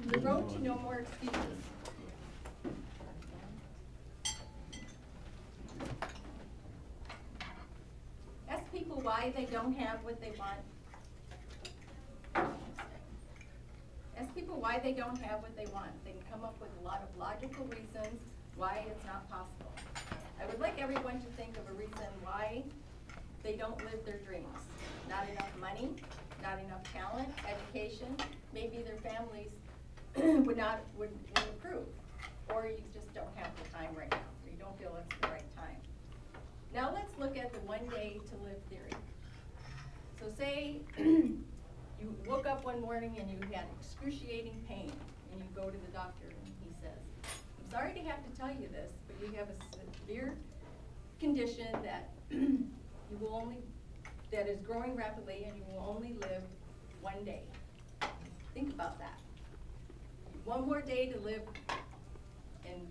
The road to no more excuses. Ask people why they don't have what they want. Ask people why they don't have what they want. They can come up with a lot of logical reasons why it's not possible. I would like everyone to think of a reason why they don't live their dreams. Not enough money, not enough talent, education, maybe their families would approve, or you just don't have the time right now, or you don't feel it's the right time. Now let's look at the one day to live theory. So say you woke up one morning and you had excruciating pain, and you go to the doctor and he says, I'm sorry to have to tell you this, but you have a severe condition that that is growing rapidly, and you will only live one day. Think about that. One more day to live and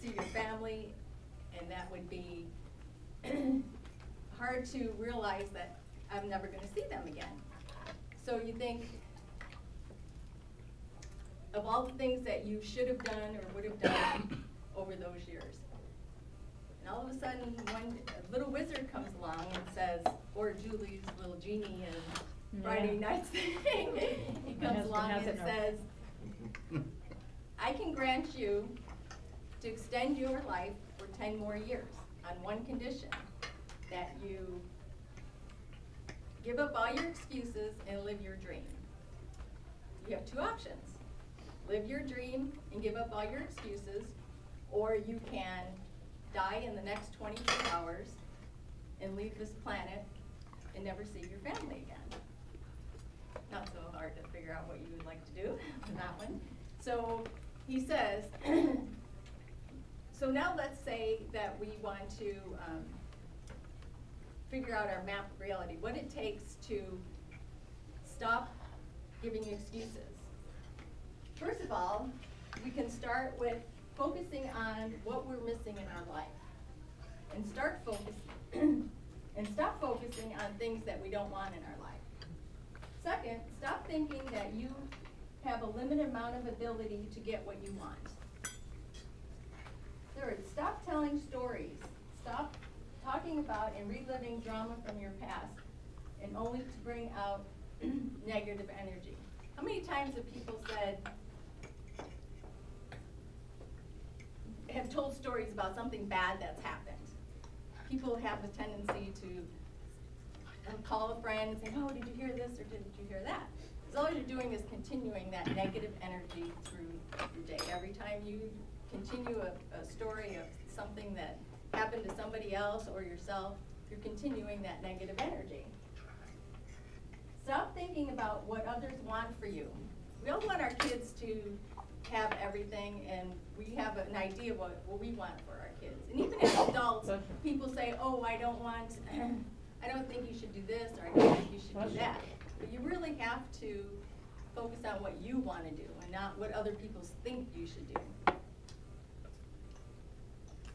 see your family, and that would be hard to realize that I'm never going to see them again. So you think of all the things that you should have done or would have done over those years. And all of a sudden, a little wizard comes along and says, or Julie's little genie in Friday Night's thing, he comes along and says, I can grant you to extend your life for 10 more years on one condition, that you give up all your excuses and live your dream. You have two options. Live your dream and give up all your excuses, or you can die in the next 24 hours and leave this planet and never see your family again. Not so hard to figure out what you would like to do on that one. So he says, so now let's say that we want to figure out our map of reality, what it takes to stop giving excuses. First of all, we can start with focusing on what we're missing in our life, and stop focusing on things that we don't want in our life. Second, stop thinking that you have a limited amount of ability to get what you want. Third, stop telling stories. Stop talking about and reliving drama from your past, and only to bring out negative energy. How many times have people have told stories about something bad that's happened? People have a tendency to call a friend and say, oh, did you hear this or didn't you hear that? Because all you're doing is continuing that negative energy through your day. Every time you continue a story of something that happened to somebody else or yourself, you're continuing that negative energy. Stop thinking about what others want for you. We all want our kids to have everything, and we have an idea of what we want for our kids. And even as adults, people say, oh, I don't think you should do this, or I don't think you should do that. But you really have to focus on what you want to do and not what other people think you should do.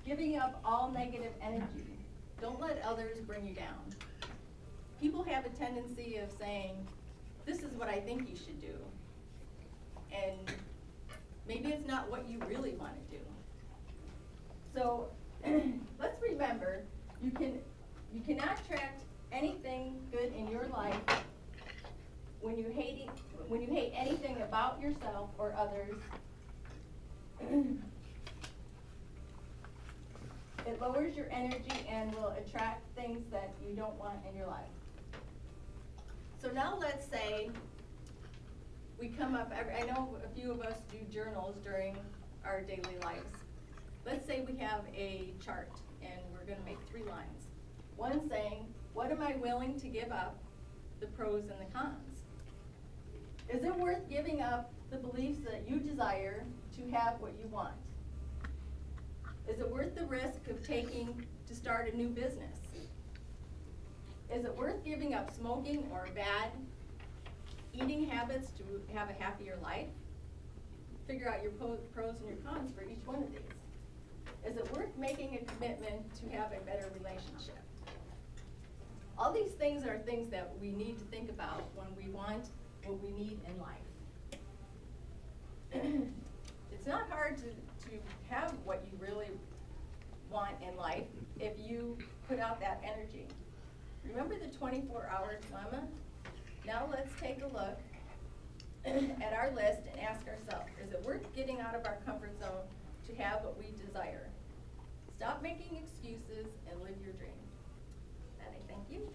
Giving up all negative energy. Don't let others bring you down. People have a tendency of saying, this is what I think you should do. And maybe it's not what you really want to do. So let's remember, you cannot attract anything good in your life when you hate anything about yourself or others. It lowers your energy and will attract things that you don't want in your life. So now let's say we come up, I know a few of us do journals during our daily lives. Let's say we have a chart and we're going to make 3 lines. One saying, what am I willing to give up, the pros and the cons? Is it worth giving up the beliefs that you desire to have what you want? Is it worth the risk of taking to start a new business? Is it worth giving up smoking or bad eating habits to have a happier life? Figure out your pros and your cons for each one of these. Is it worth making a commitment to have a better relationship? All these things are things that we need to think about when we want what we need in life. if you put out that energy. Remember the 24-hour dilemma? Now let's take a look at our list and ask ourselves, is it worth getting out of our comfort zone to have what we desire? Stop making excuses and live your dream. And I thank you.